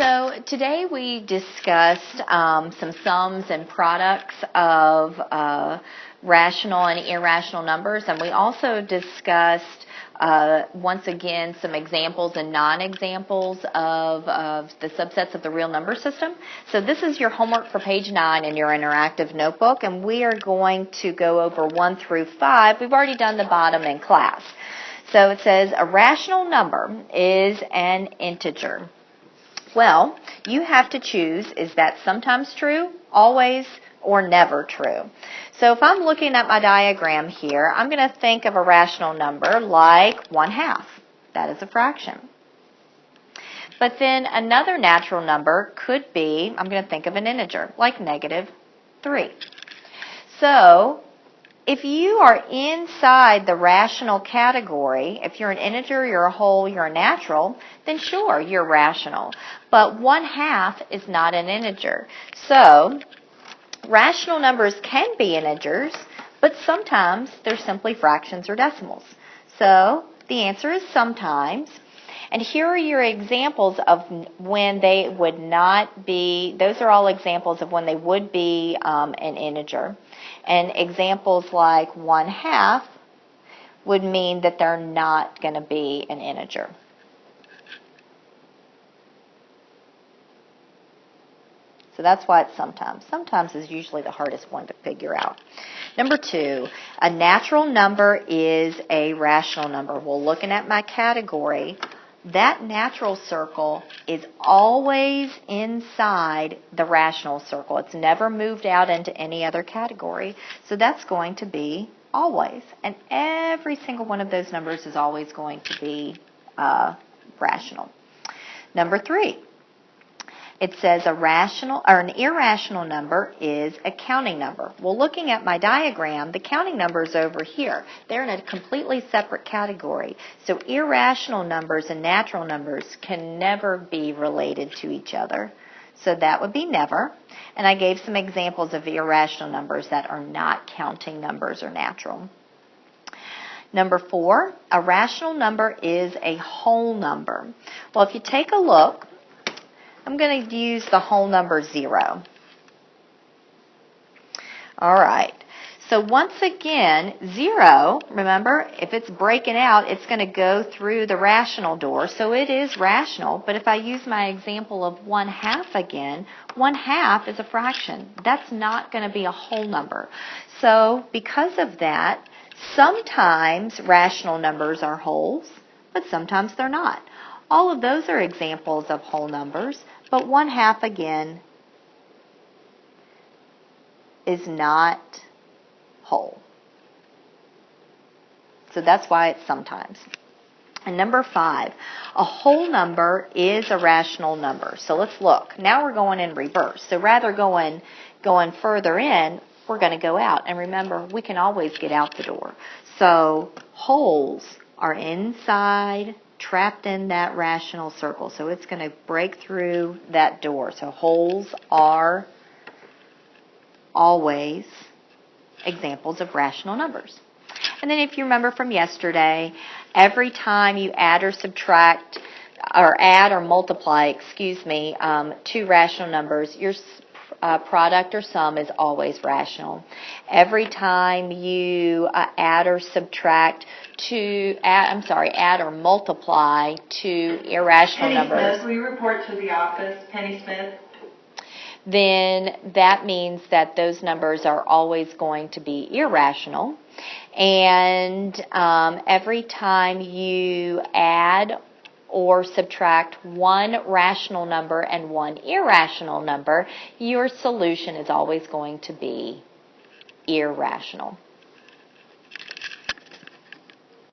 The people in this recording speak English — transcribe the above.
So today we discussed some sums and products of rational and irrational numbers, and we also discussed once again some examples and non-examples of the subsets of the real number system. So this is your homework for page 9 in your interactive notebook, and we are going to go over 1 through 5. We've already done the bottom in class. So it says a rational number is an integer. Well, you have to choose, is that sometimes true, always, or never true? So if I'm looking at my diagram here, I'm going to think of a rational number like 1/2. That is a fraction. But then another natural number could be, I'm going to think of an integer, like -3. So if you are inside the rational category, if you're an integer, you're a whole, you're a natural, then sure, you're rational. But 1/2 is not an integer. So rational numbers can be integers, but sometimes they're simply fractions or decimals. So the answer is sometimes. And here are your examples of when they would not be, those are all examples of when they would be an integer. And examples like 1/2 would mean that they're not going to be an integer. So that's why it's sometimes. Sometimes is usually the hardest one to figure out. Number 2, a natural number is a rational number. Well, looking at my category, that natural circle is always inside the rational circle. It's never moved out into any other category. So that's going to be always. And every single one of those numbers is always going to be rational. Number 3. It says a rational or an irrational number is a counting number. Well, looking at my diagram, the counting numbers over here, they're in a completely separate category. So irrational numbers and natural numbers can never be related to each other. So that would be never. And I gave some examples of irrational numbers that are not counting numbers or natural. Number 4, a rational number is a whole number. Well, if you take a look, I'm going to use the whole number 0. All right. So once again, 0, remember, if it's breaking out, it's going to go through the rational door. So it is rational. But if I use my example of 1/2 again, 1/2 is a fraction. That's not going to be a whole number. So because of that, sometimes rational numbers are wholes, but sometimes they're not. All of those are examples of whole numbers, but 1/2 again is not whole. So that's why it's sometimes. And number 5, a whole number is a rational number. So let's look. Now we're going in reverse. So rather going further in, we're going to go out. And remember, we can always get out the door. So wholes are inside, trapped in that rational circle. So it's going to break through that door. So wholes are always examples of rational numbers. And then if you remember from yesterday, every time you add or subtract, or add or multiply, two rational numbers, your product or sum is always rational. Every time you add or multiply two irrational numbers. Penny Smith, will you report to the office, Penny Smith? Then that means that those numbers are always going to be irrational. And every time you add or subtract one rational number and one irrational number, your solution is always going to be irrational.